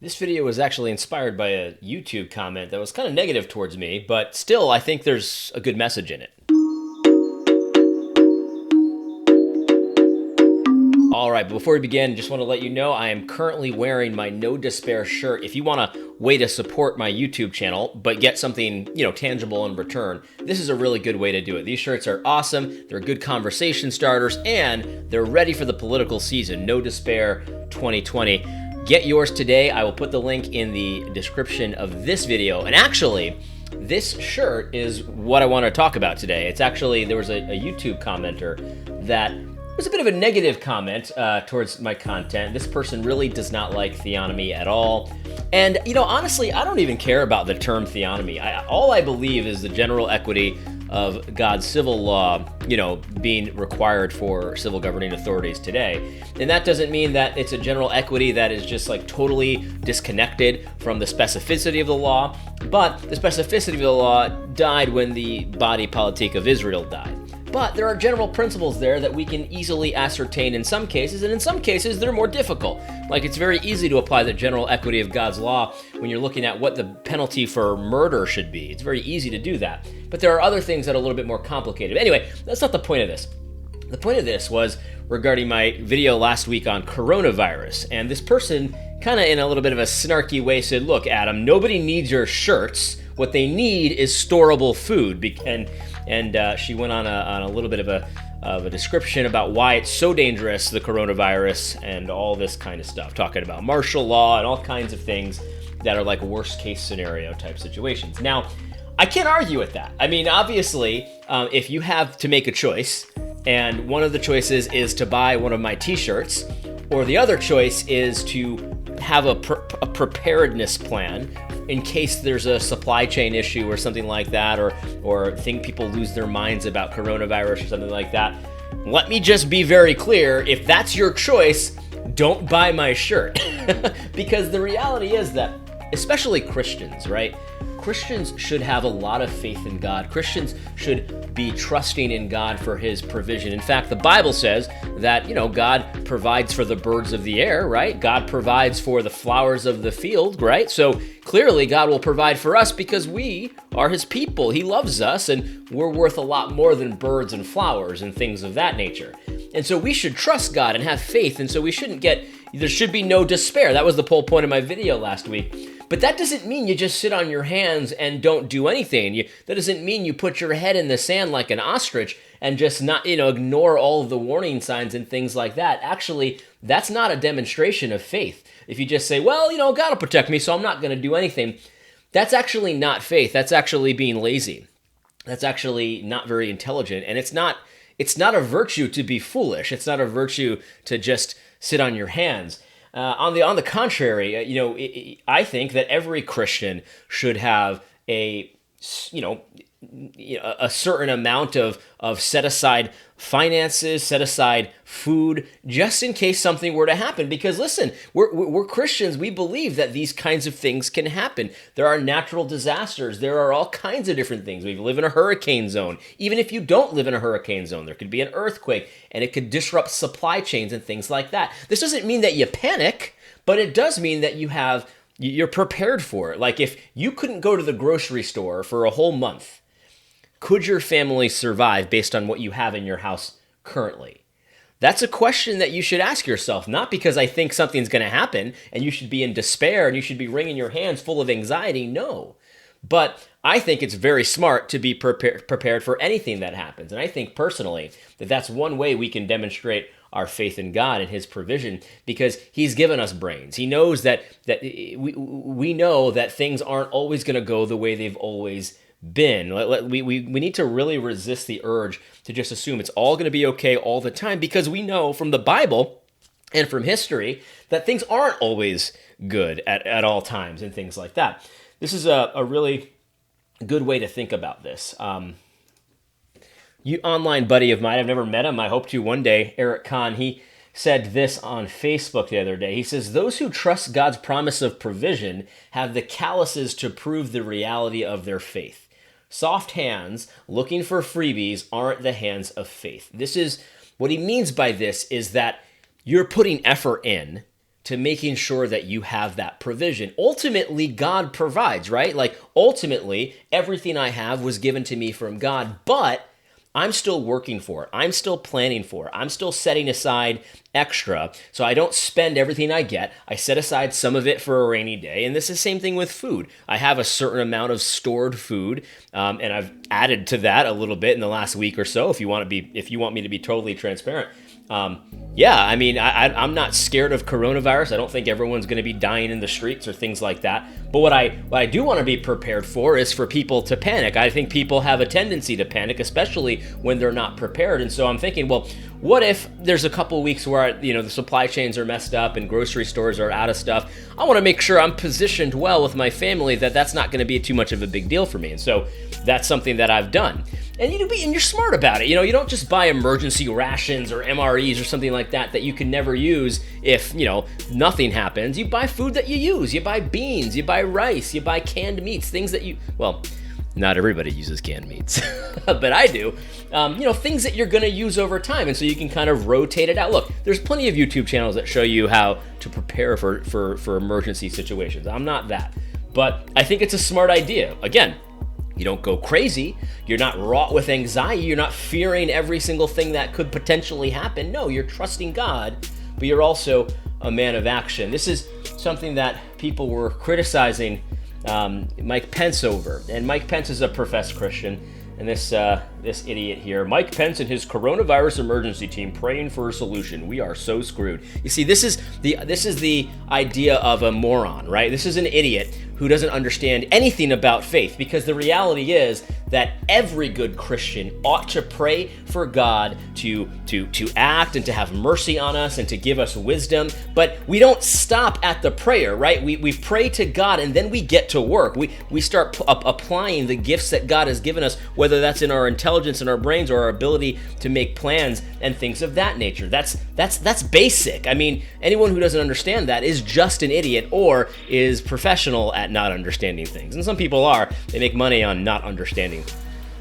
This video was actually inspired by a YouTube comment that was kind of negative towards me, but still, I think there's a good message in it. All right, but before we begin, just want to let you know I am currently wearing my No Despair shirt. If you want a way to support my YouTube channel, but get something, tangible in return, this is a really good way to do it. These shirts are awesome, they're good conversation starters, and they're ready for the political season. No Despair 2020. Get yours today. I will put the link in the description of this video. And actually, this shirt is what I want to talk about today. It's actually, there was a YouTube commenter that was a bit of a negative comment towards my content. This person really does not like theonomy at all. And, honestly, I don't even care about the term theonomy. All I believe is the general equity of God's civil law, being required for civil governing authorities today. And that doesn't mean that it's a general equity that is just like totally disconnected from the specificity of the law, but the specificity of the law died when the body politic of Israel died. But there are general principles there that we can easily ascertain in some cases, and in some cases they're more difficult. Like, it's very easy to apply the general equity of God's law when you're looking at what the penalty for murder should be. It's very easy to do that. But there are other things that are a little bit more complicated. Anyway, that's not the point of this. The point of this was regarding my video last week on coronavirus, and this person kind of in a little bit of a snarky way said, "Look, Adam, nobody needs your shirts. What they need is storable food." And she went on a little bit of a description about why it's so dangerous, the coronavirus, and all this kind of stuff, talking about martial law and all kinds of things that are like worst case scenario type situations. Now, I can't argue with that. I mean, obviously, if you have to make a choice, and one of the choices is to buy one of my t-shirts, or the other choice is to have a preparedness plan in case there's a supply chain issue or something like that, or think people lose their minds about coronavirus or something like that. Let me just be very clear, if that's your choice, don't buy my shirt. Because the reality is that, especially Christians, right? Christians should have a lot of faith in God. Christians should be trusting in God for his provision. In fact, the Bible says that, God provides for the birds of the air, right? God provides for the flowers of the field, right? So clearly God will provide for us because we are his people. He loves us, and we're worth a lot more than birds and flowers and things of that nature. And so we should trust God and have faith, and so there should be no despair. That was the whole point of my video last week. But that doesn't mean you just sit on your hands and don't do anything. That doesn't mean you put your head in the sand like an ostrich and just not, ignore all of the warning signs and things like that. Actually, that's not a demonstration of faith. If you just say, well, God will protect me, so I'm not going to do anything. That's actually not faith. That's actually being lazy. That's actually not very intelligent. And it's not a virtue to be foolish. It's not a virtue to just sit on your hands. On the contrary, I think that every Christian should have a certain amount of set aside finances, set aside food, just in case something were to happen. Because listen, we're Christians. We believe that these kinds of things can happen. There are natural disasters. There are all kinds of different things. We live in a hurricane zone. Even if you don't live in a hurricane zone, there could be an earthquake, and it could disrupt supply chains and things like that. This doesn't mean that you panic, but it does mean that you're prepared for it. Like, if you couldn't go to the grocery store for a whole month, could your family survive based on what you have in your house currently? That's a question that you should ask yourself, not because I think something's going to happen and you should be in despair and you should be wringing your hands full of anxiety. No. But I think it's very smart to be prepared for anything that happens. And I think personally that that's one way we can demonstrate our faith in God and his provision, because he's given us brains. He knows that we know that things aren't always going to go the way they've always been. We need to really resist the urge to just assume it's all going to be okay all the time, because we know from the Bible and from history that things aren't always good at all times and things like that. This is a really good way to think about this. You online buddy of mine, I've never met him, I hope to one day, Eric Kahn, he said this on Facebook the other day. He says, "Those who trust God's promise of provision have the calluses to prove the reality of their faith. Soft hands looking for freebies aren't the hands of faith." This is what he means by this, is that you're putting effort in to making sure that you have that provision. Ultimately, God provides, right? Like ultimately, everything I have was given to me from God, but I'm still working for it. I'm still planning for it. I'm still setting aside extra so I don't spend everything I get. I set aside some of it for a rainy day. And this is the same thing with food. I have a certain amount of stored food, and I've added to that a little bit in the last week or so. If you want me to be totally transparent. Yeah, I mean, I'm not scared of coronavirus. I don't think everyone's going to be dying in the streets or things like that. But what I do want to be prepared for is for people to panic. I think people have a tendency to panic, especially when they're not prepared. And so I'm thinking, well, what if there's a couple weeks where, the supply chains are messed up and grocery stores are out of stuff? I want to make sure I'm positioned well with my family that that's not going to be too much of a big deal for me. And so that's something that I've done. And you're smart about it. You don't just buy emergency rations or MREs or something like that you can never use if, nothing happens. You buy food that you use. You buy beans, you buy rice, you buy canned meats, things that not everybody uses canned meats, but I do. Things that you're going to use over time, and so you can kind of rotate it out. Look, there's plenty of YouTube channels that show you how to prepare for emergency situations. I'm not that, but I think it's a smart idea. Again, you don't go crazy. You're not wrought with anxiety. You're not fearing every single thing that could potentially happen. No, you're trusting God, but you're also a man of action. This is something that people were criticizing Mike Pence over. And Mike Pence is a professed Christian. And this idiot here, Mike Pence and his coronavirus emergency team praying for a solution. We are so screwed. You see, this is the idea of a moron, right? This is an idiot who doesn't understand anything about faith, because the reality is that every good Christian ought to pray for God to act and to have mercy on us and to give us wisdom. But we don't stop at the prayer, right? We pray to God and then we get to work. We start applying the gifts that God has given us, whether that's in our intelligence in our brains or our ability to make plans and things of that nature. That's basic. I mean, anyone who doesn't understand that is just an idiot or is professional at not understanding things. And some people are. They make money on not understanding.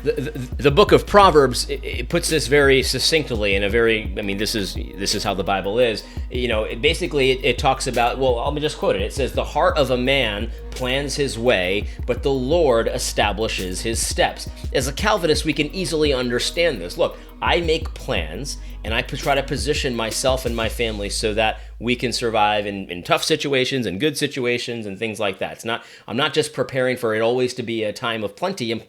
The book of Proverbs, it puts this very succinctly in a very, this is how the Bible is. It talks about, well, let me just quote it. It says, "The heart of a man plans his way, but the Lord establishes his steps." As a Calvinist, we can easily understand this. Look, I make plans and I try to position myself and my family so that we can survive in tough situations and good situations and things like that. I'm not just preparing for it always to be a time of plenty. I'm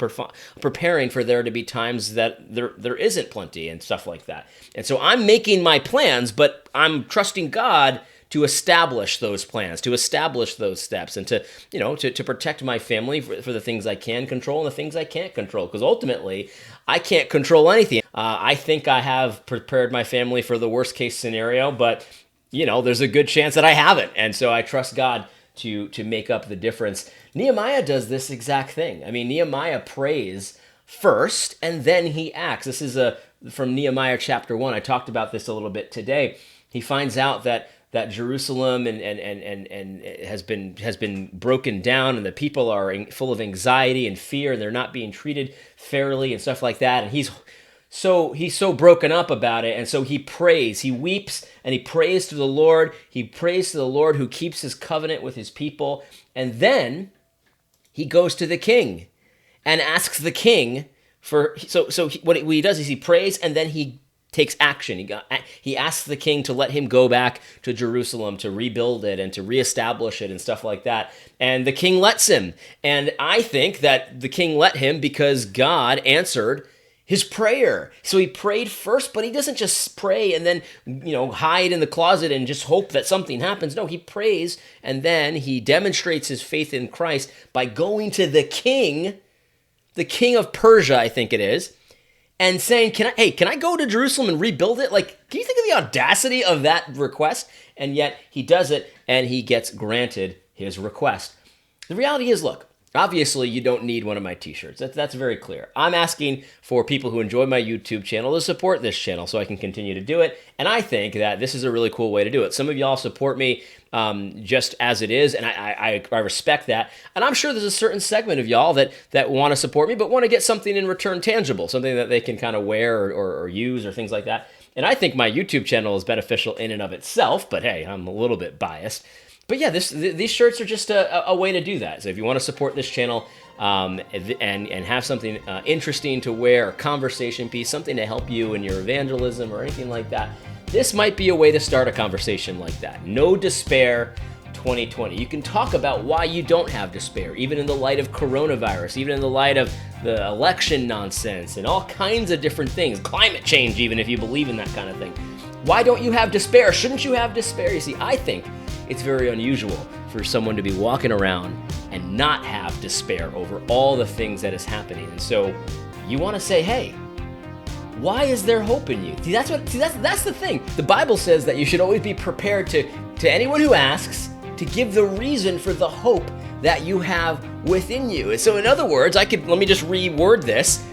preparing for there to be times that there isn't plenty and stuff like that. And so I'm making my plans, but I'm trusting God to establish those plans, to establish those steps, and to protect my family for the things I can control and the things I can't control. Because ultimately, I can't control anything. I think I have prepared my family for the worst case scenario, but there's a good chance that I haven't. And so I trust God to make up the difference. Nehemiah does this exact thing. Nehemiah prays first and then he acts. This is from Nehemiah chapter 1. I talked about this a little bit today. He finds out that Jerusalem and has been broken down, and the people are full of anxiety and fear, and they're not being treated fairly and stuff like that. And he's so broken up about it, and so he prays, he weeps, and he prays to the Lord. He prays to the Lord who keeps his covenant with his people, and then he goes to the king and asks the king for. What he does is he prays, and then he takes action. He asks the king to let him go back to Jerusalem to rebuild it and to reestablish it and stuff like that. And the king lets him. And I think that the king let him because God answered his prayer. So he prayed first, but he doesn't just pray and then, hide in the closet and just hope that something happens. No, he prays and then he demonstrates his faith in Christ by going to the king of Persia, I think it is, and saying, can I go to Jerusalem and rebuild it? Like, can you think of the audacity of that request? And yet he does it, and he gets granted his request. The reality is, look, obviously you don't need one of my t-shirts. That's very clear. I'm asking for people who enjoy my YouTube channel to support this channel so I can continue to do it. And I think that this is a really cool way to do it. Some of y'all support me just as it is, and I respect that. And I'm sure there's a certain segment of y'all that want to support me, but want to get something in return tangible, something that they can kind of wear or use or things like that. And I think my YouTube channel is beneficial in and of itself, but hey, I'm a little bit biased. But yeah, these shirts are just a way to do that. So if you want to support this channel and have something interesting to wear, a conversation piece, something to help you in your evangelism or anything like that, this might be a way to start a conversation like that. No despair 2020. You can talk about why you don't have despair, even in the light of coronavirus, even in the light of the election nonsense and all kinds of different things, climate change, even if you believe in that kind of thing. Why don't you have despair? Shouldn't you have despair? You see, I think it's very unusual for someone to be walking around and not have despair over all the things that is happening. And so you want to say, hey, why is there hope in you? See, that's the thing. The Bible says that you should always be prepared to anyone who asks to give the reason for the hope that you have within you. And so in other words, let me just reword this.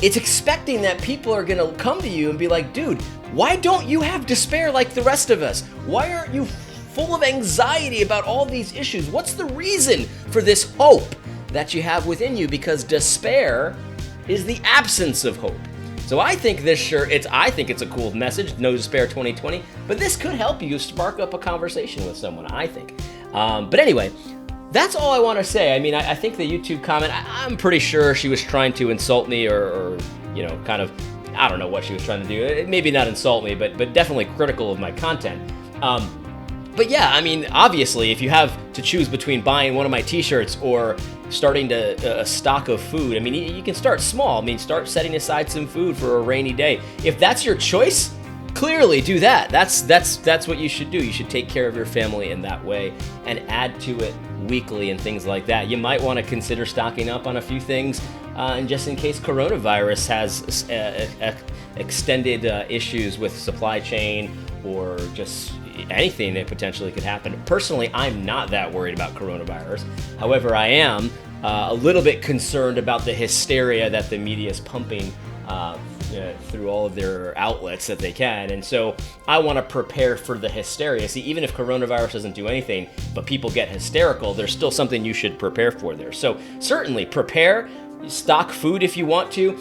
It's expecting that people are going to come to you and be like, dude, why don't you have despair like the rest of us? Why aren't you full of anxiety about all these issues? What's the reason for this hope that you have within you? Because despair is the absence of hope. So I think this shirt, I think it's a cool message, No Despair 2020, but this could help you spark up a conversation with someone, I think. But anyway, that's all I want to say. I mean, I think the YouTube comment, I'm pretty sure she was trying to insult me or kind of, I don't know what she was trying to do. Maybe not insult me, but definitely critical of my content. But yeah, I mean, obviously, if you have to choose between buying one of my t-shirts or starting a stock of food, I mean, you can start small. I mean, start setting aside some food for a rainy day. If that's your choice, clearly do that. That's what you should do. You should take care of your family in that way and add to it weekly and things like that. You might want to consider stocking up on a few things, and just in case coronavirus has extended issues with supply chain or just anything that potentially could happen. Personally, I'm not that worried about coronavirus. However, I am a little bit concerned about the hysteria that the media is pumping through all of their outlets that they can. And so I want to prepare for the hysteria. See, even if coronavirus doesn't do anything, but people get hysterical, there's still something you should prepare for there. So certainly prepare. Stock food if you want to,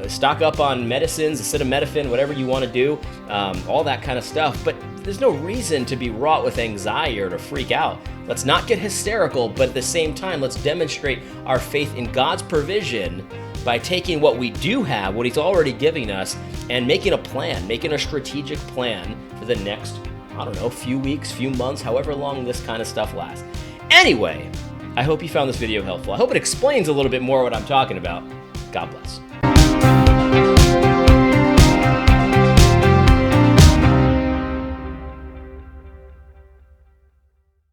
stock up on medicines, acetaminophen, whatever you want to do, all that kind of stuff. But there's no reason to be wrought with anxiety or to freak out. Let's not get hysterical, but at the same time, let's demonstrate our faith in God's provision by taking what we do have, what He's already giving us, and making a plan, making a strategic plan for the next, I don't know, few weeks, few months, however long this kind of stuff lasts. Anyway, I hope you found this video helpful. I hope it explains a little bit more what I'm talking about. God bless.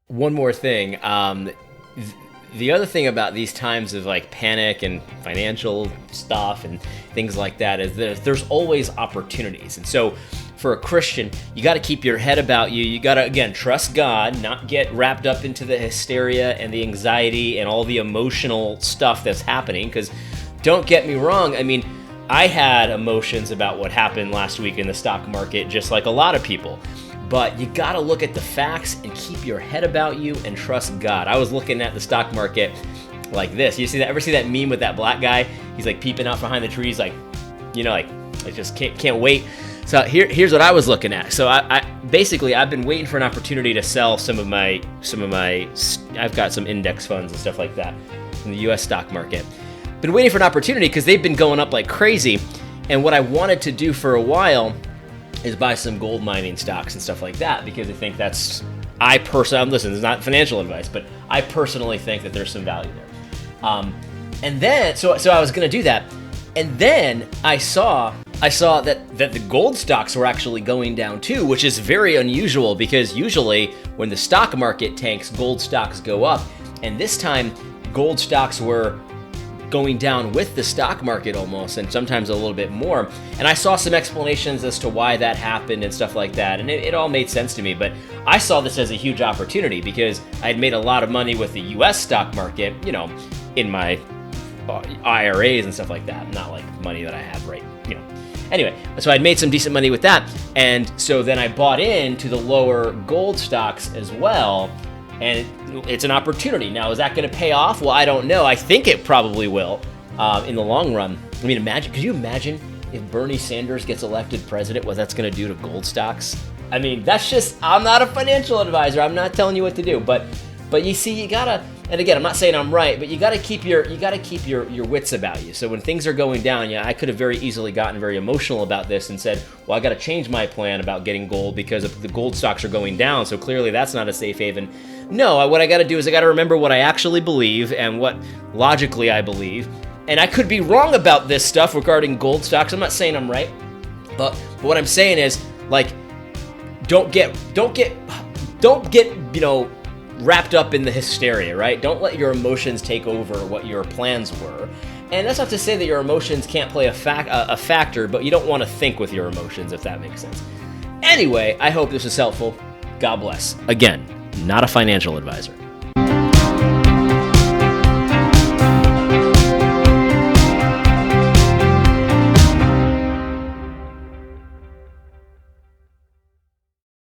One more thing. The other thing about these times of like panic and financial stuff and things like that is that there's always opportunities. And so for a Christian, you got to keep your head about you. You got to, again, trust God, not get wrapped up into the hysteria and the anxiety and all the emotional stuff that's happening. Because don't get me wrong, I mean, I had emotions about what happened last week in the stock market, just like a lot of people. But you got to look at the facts and keep your head about you and trust God. I was looking at the stock market like this. You see that? Ever see that meme with that black guy? He's like peeping out behind the trees, like, like I just can't wait. So here's what I was looking at. So I basically I've been waiting for an opportunity to sell some of my. I've got some index funds and stuff like that in the U.S. stock market. Been waiting for an opportunity because they've been going up like crazy. And what I wanted to do for a while is buy some gold mining stocks and stuff like that, because I think listen, it's not financial advice, but I personally think that there's some value there. And then, so I was going to do that. And then I saw that the gold stocks were actually going down too, which is very unusual because usually when the stock market tanks, gold stocks go up. And this time gold stocks were going down with the stock market almost, and sometimes a little bit more. And I saw some explanations as to why that happened and stuff like that, and it all made sense to me. But I saw this as a huge opportunity because I had made a lot of money with the U.S. stock market, in my IRAs and stuff like that, not like money that I have right, Anyway, so I'd made some decent money with that, and so then I bought into the lower gold stocks as well. And it's an opportunity. Now, is that going to pay off? Well, I don't know. I think it probably will in the long run. I mean, could you imagine if Bernie Sanders gets elected president, what that's going to do to gold stocks. I mean, that's just, I'm not a financial advisor. I'm not telling you what to do, but you see, you gotta, and again, I'm not saying I'm right, but you gotta keep your wits about you. So when things are going down, I could have very easily gotten very emotional about this and said, well, I gotta change my plan about getting gold because the gold stocks are going down, so clearly that's not a safe haven. No, what I gotta do is I gotta remember what I actually believe and what logically I believe. And I could be wrong about this stuff regarding gold stocks. I'm not saying I'm right, but what I'm saying is, like, don't get wrapped up in the hysteria, right? Don't let your emotions take over what your plans were. And that's not to say that your emotions can't play a factor, but you don't want to think with your emotions, if that makes sense. Anyway, I hope this is helpful. God bless. Again, not a financial advisor.